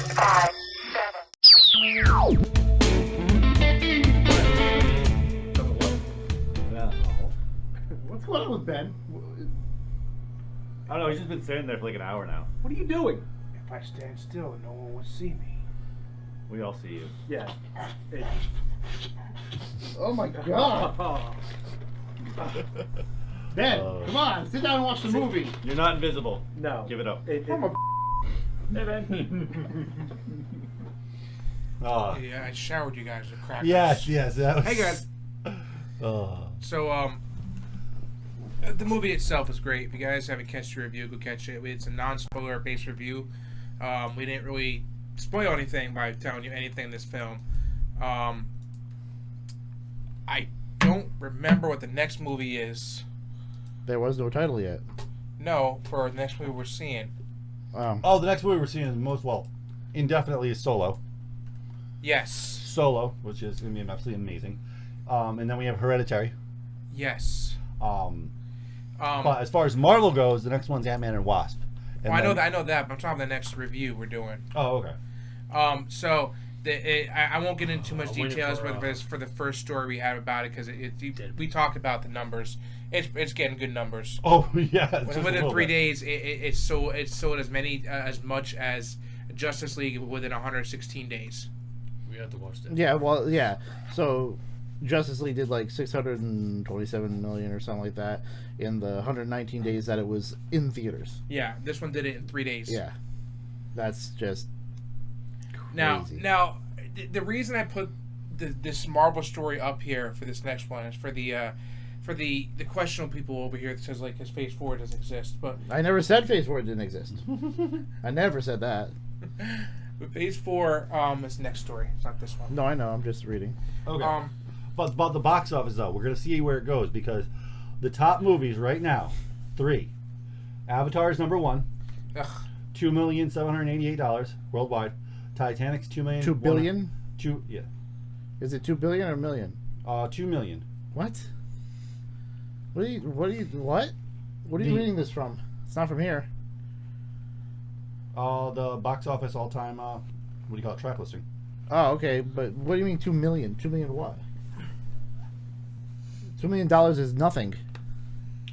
5, 7. Yeah. What's going on with Ben? I don't know. He's just been sitting there for like an hour now. What are you doing? If I stand still, no one will see me. We all see you. Yeah. Oh my God. Ben, come on, sit down and watch the movie. You're not invisible. No. Give it up. Hey, Ben. Oh. Yeah, I showered you guys with crackers. Yes. That was... Hey guys. So the movie itself is great. If you guys haven't catched the review, go catch it. It's a non-spoiler based review. We didn't really spoil anything by telling you anything in this film. I don't remember what the next movie is. There was no title yet. No, for the next movie we're seeing. Oh, the next movie we're seeing is indefinitely is Solo. Yes. Solo, which is going to be absolutely amazing. And then we have Hereditary. Yes. But as far as Marvel goes, the next one's Ant-Man and Wasp. And I know that, but I'm talking about the next review we're doing. Oh, okay. So I won't get into too much details for the first story we have about it because we talked about the numbers. It's getting good numbers. Oh yeah. Within 3 days, it's sold as much as Justice League within 116 days. We have to watch that. Yeah, well, yeah. So Justice League did like 627 million or something like that in the 119 days that it was in theaters. Yeah, this one did it in 3 days. Yeah, that's just crazy. Now, the reason I put this Marvel story up here for this next one is for the questionable people over here that says like his Phase 4 doesn't exist, but I never said Phase 4 didn't exist. I never said that. But Phase 4 is the next story. It's not this one. No, I know. I'm just reading. Okay. But the box office though, we're gonna see where it goes because the top movies right now, 3. Avatar is number 1, $2,788 worldwide. Titanic's $2 million. 2 billion. Yeah. Is it 2 billion or million? 2 million. What? What are you reading this from? It's not from here. The box office all-time. What do you call it? Track listing. Oh, okay. But what do you mean 2 million? 2 million what? $2 million is nothing.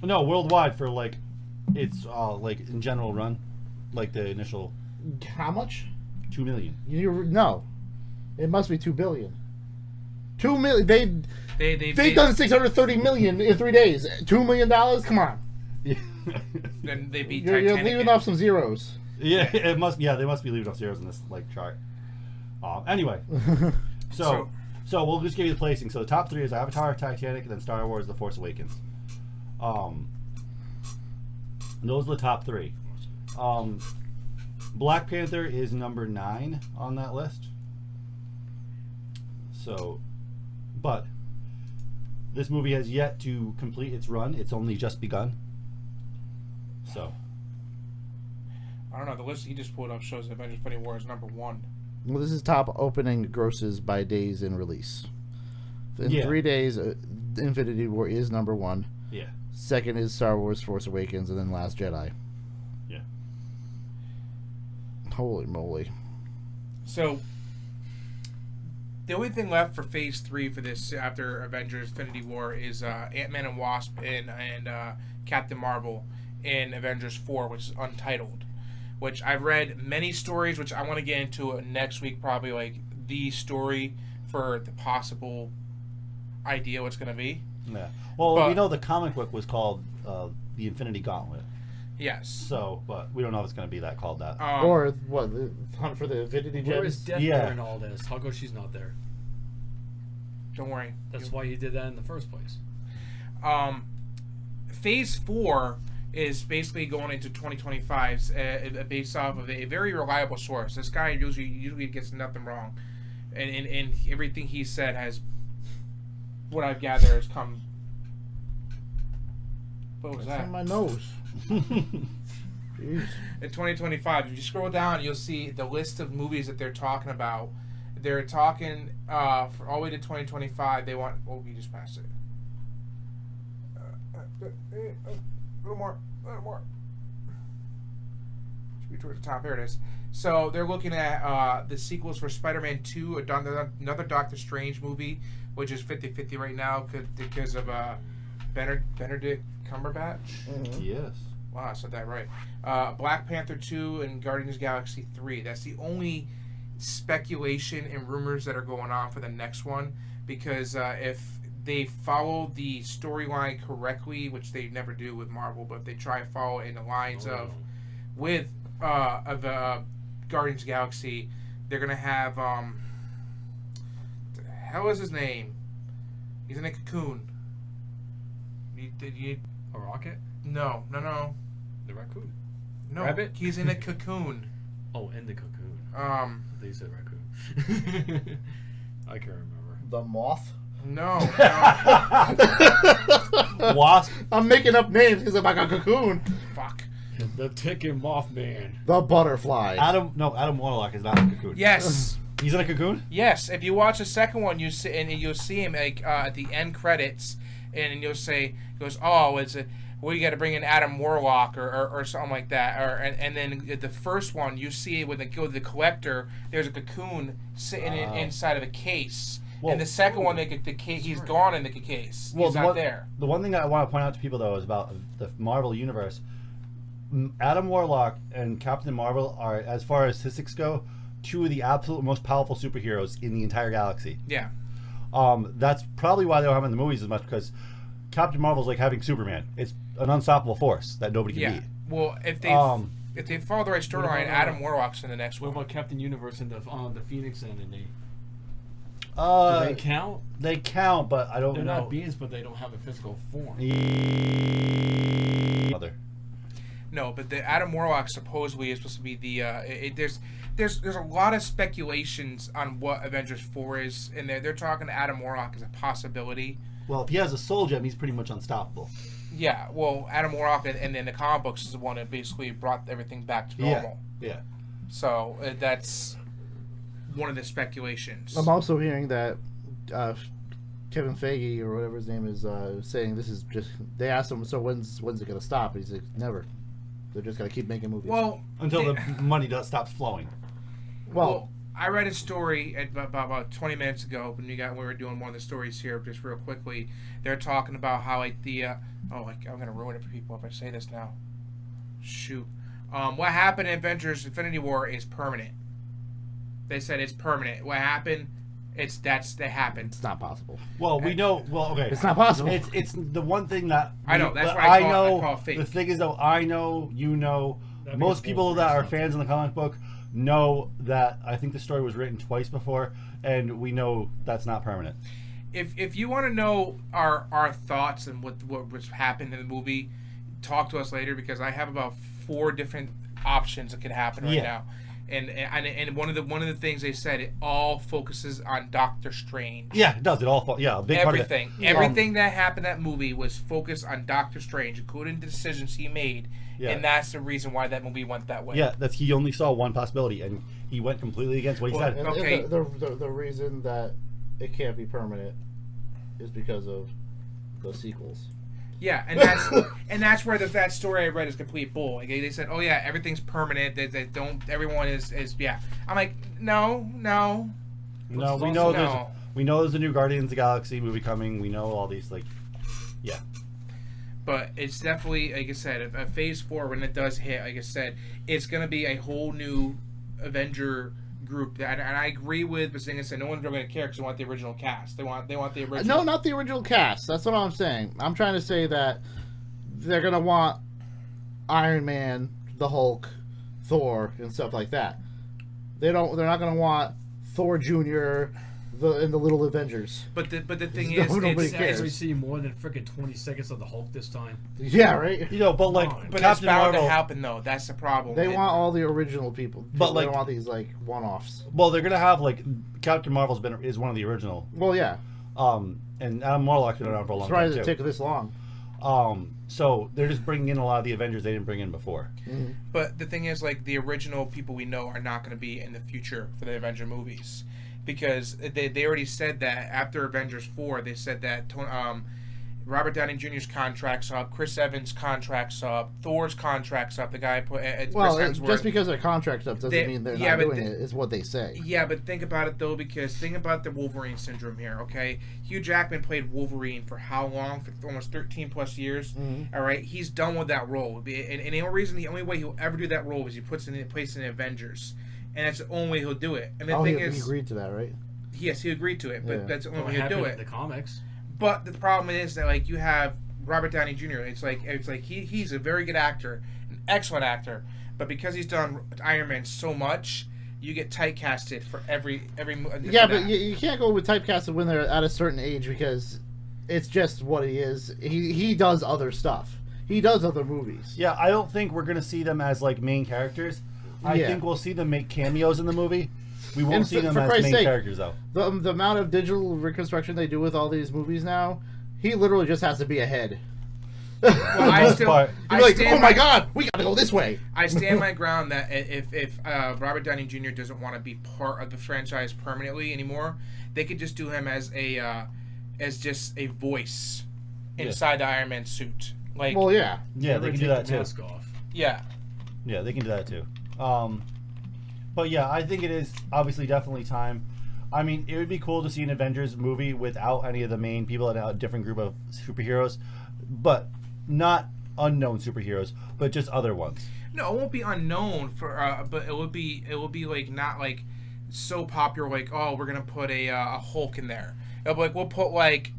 No, worldwide for like, it's like in general run, like the initial. How much? 2 million. No, it must be 2 billion. 2 million. They've done 630 million in 3 days. $2 million. Come on. Then they beat You're Titanic. leaving off some zeros. Yeah, it must. Yeah, they must be leaving off zeros in this like chart. Anyway, so we'll just give you the placing. So the top 3 is Avatar, Titanic, and then Star Wars: The Force Awakens. Those are the top 3. Black Panther is number 9 on that list. So, but this movie has yet to complete its run. It's only just begun. So, I don't know. The list he just pulled up shows Avengers: Infinity War is number 1. Well, this is top opening grosses by days in release. In 3 days, Infinity War is number 1. yeah. Second is Star Wars: Force Awakens, and then Last Jedi. Yeah. Holy moly! So the only thing left for Phase 3 for this after Avengers: Infinity War is Ant-Man and Wasp and Captain Marvel in Avengers 4, which is untitled. Which I've read many stories, which I want to get into next week, probably like the story for the possible idea what's going to be. Yeah. Well, we know the comic book was called The Infinity Gauntlet. Yes. So, but we don't know if it's going to be called that. Or what? The Hunt for the Infinity Gems. Where is Death Yeah. in all this? How come she's not there? Don't worry. That's why you did that in the first place. Phase 4 is basically going into 2025 based off of a very reliable source. This guy usually gets nothing wrong, and everything he said has, what I've gathered, has come. What was that? On my nose. Jeez. In 2025, if you scroll down, you'll see the list of movies that they're talking about. They're talking for all the way to 2025. They want. Oh, we just passed it. A little more. towards the top. Here it is. So they're looking at the sequels for Spider-Man 2, another Doctor Strange movie, which is 50-50 right now because of Benedict Cumberbatch. Mm-hmm. Yes. Wow, I said that right. Black Panther 2 and Guardians of the Galaxy 3. That's the only speculation and rumors that are going on for the next one, because if they follow the storyline correctly, which they never do with Marvel, but if they try to follow in the lines of Guardians of the Galaxy, they're gonna have the hell is his name? He's in a cocoon. A rocket? No. The raccoon? No, Rabbit? he's in a cocoon. Oh, in the cocoon. They said raccoon. I can't remember. The moth. No. Wasp. I'm making up names because I'm like a cocoon. Fuck. The ticking Mothman. The butterfly. Adam Warlock is not in a cocoon. Yes. He's in a cocoon? Yes. If you watch the second one, you'll see him like at the end credits, and you'll say, he goes, "Oh, you got to bring in Adam Warlock or something like that." And then the first one, you see when they go to the collector, there's a cocoon sitting inside of a case. Well, and the second one, he's gone in the case. Well, He's not there. The one thing that I want to point out to people, though, is about the Marvel Universe. Adam Warlock and Captain Marvel are, as far as statistics go, two of the absolute most powerful superheroes in the entire galaxy. Yeah. That's probably why they don't have him in the movies as much, because Captain Marvel's like having Superman. It's an unstoppable force that nobody can beat. Well, if they follow the right storyline, Adam Warlock's in the next What one. about Captain Universe and the Phoenix enemy? Do Uh, they count? they count, but I don't They're know. not beings, but they don't have a physical form. Other. No, but the Adam Warlock supposedly is supposed to be the. There's a lot of speculations on what Avengers 4 is, and they're talking to Adam Warlock as a possibility. Well, if he has a soul gem, he's pretty much unstoppable. Yeah, well, Adam Warlock and then the comic books is the one that basically brought everything back to normal. Yeah. So that's one of the speculations. I'm also hearing that Kevin Feige or whatever his name is saying this is just. They asked him, so when's it gonna stop? He's like, never. They're just gonna keep making movies. Well, Until the money stops flowing. Well, I read a story about 20 minutes ago when we were doing one of the stories here, just real quickly. They're talking about how like I'm gonna ruin it for people if I say this now. Shoot. What happened in Avengers Infinity War is permanent. They said it's permanent. What happened? That happened. it's not possible. Well, we know. Well, okay. It's not possible. It's the one thing that I know. That's but why I call it fake. The thing is, though, I know, you know, That most means people both that are reasons. fans in the comic book know that I think the story was written twice before, and we know that's not permanent. If you want to know our thoughts and what was happened in the movie, talk to us later, because I have about 4 different options that could happen right now. And one of the things they said, it all focuses on Doctor Strange. Yeah, it does. It all. Yeah, a big Everything, part of it. everything that happened in that movie was focused on Doctor Strange, including the decisions he made, and that's the reason why that movie went that way. Yeah, he only saw one possibility, and he went completely against what he said. And Okay. the reason that it can't be permanent is because of the sequels. Yeah, and that's where that story I read is complete bull. Like, they said, oh yeah, everything's permanent. They don't. Everyone is yeah. I'm like, no. No, we know there's a new Guardians of the Galaxy movie coming. We know all these yeah. But it's definitely, like I said, a Phase 4 when it does hit. Like I said, it's gonna be a whole new Avenger group. And I agree with Bazinga said no one's really gonna care because they want the original cast. They want the original. No, not the original cast. That's what I'm saying. I'm trying to say that they're gonna want Iron Man, the Hulk, Thor, and stuff like that. They're not gonna want Thor Jr. and the Little Avengers. But the thing No, is, nobody it's, cares. We see more than freaking 20 seconds of the Hulk this time. Yeah, right. You know, but like but that's Captain bound Marvel. to happen though. That's the problem. They want all the original people, But, they like- don't want these like one-offs. Well, they're gonna have Captain Marvel's is one of the original. Well, yeah. And Adam Warlock's been around for a long Surprised time it too. took this long. So they're just bringing in a lot of the Avengers they didn't bring in before. But the thing is, the original people we know are not going to be in the future for the Avenger movies, because they already said that after Avengers 4, they said that Robert Downey Jr.'s contract's up. Chris Evans' contract's up. Thor's contract's up. The guy put. Well, Chris Hemsworth. just because their contract's up doesn't mean they're not doing it. Is what they say. Yeah, but think about it though, because think about the Wolverine syndrome here. Okay, Hugh Jackman played Wolverine for how long? For almost 13 plus years. Mm-hmm. All right, he's done with that role, and the only reason, the only way he'll ever do that role is he puts it in place in Avengers, and that's the only way he'll do it. And the thing is, he agreed to that, right? yes, he agreed to it, but that's the only way he'll do it. The comics. But the problem is that like you have Robert Downey Jr. It's like he's a very good actor, an excellent actor, but because he's done Iron Man so much, you get typecasted for every. Yeah, but you can't go with typecasted when they're at a certain age because it's just what he is. He does other stuff. He does other movies. Yeah, I don't think we're gonna see them as like main characters. I think we'll see them make cameos in the movie. We won't see them as main characters, though. The amount of digital reconstruction they do with all these movies now, he literally just has to be ahead. Well, oh my God, we gotta go this way. I stand my ground that if Robert Downey Jr. doesn't want to be part of the franchise permanently anymore, they could just do him as just a voice inside the Iron Man suit. Like, well, yeah, they can do that too. Mask off. Yeah, they can do that too. But yeah, I think it is obviously definitely time. I mean, it would be cool to see an Avengers movie without any of the main people and a different group of superheroes, but not unknown superheroes, but just other ones. No, it won't be unknown but it would be like not like so popular. Like, oh, we're gonna put a Hulk in there. It'll be like we'll put like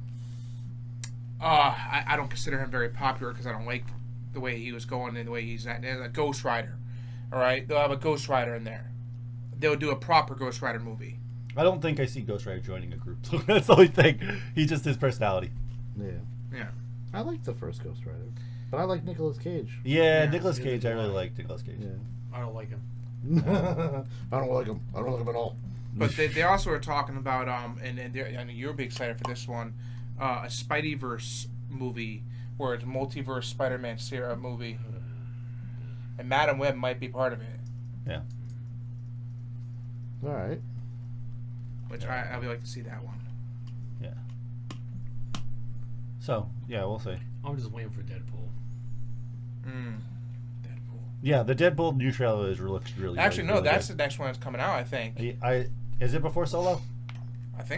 I don't consider him very popular because I don't like the way he was going and the way he's at. A Ghost Rider, all right. They'll have a Ghost Rider in there. They'll do a proper Ghost Rider movie. I don't think I see Ghost Rider joining a group. So that's the only thing. He's just his personality. Yeah. I like the first Ghost Rider, but I like Nicolas Cage. Yeah, Nicolas Cage. I really like Nicolas Cage. Yeah. I don't like him. I don't like him. I don't like him at all. But they also are talking about and I mean, you'll be excited for this one, a Spideyverse movie where it's multiverse Spider-Man movie, and Madam Web might be part of it. Yeah. All right. Which I would like to see that one. Yeah. So yeah, we'll see. I'm just waiting for Deadpool. Deadpool. Yeah, the Deadpool new trailer looks really. Actually, really, no, really that's good. the next one that's coming out. I think. Is it before Solo? I think.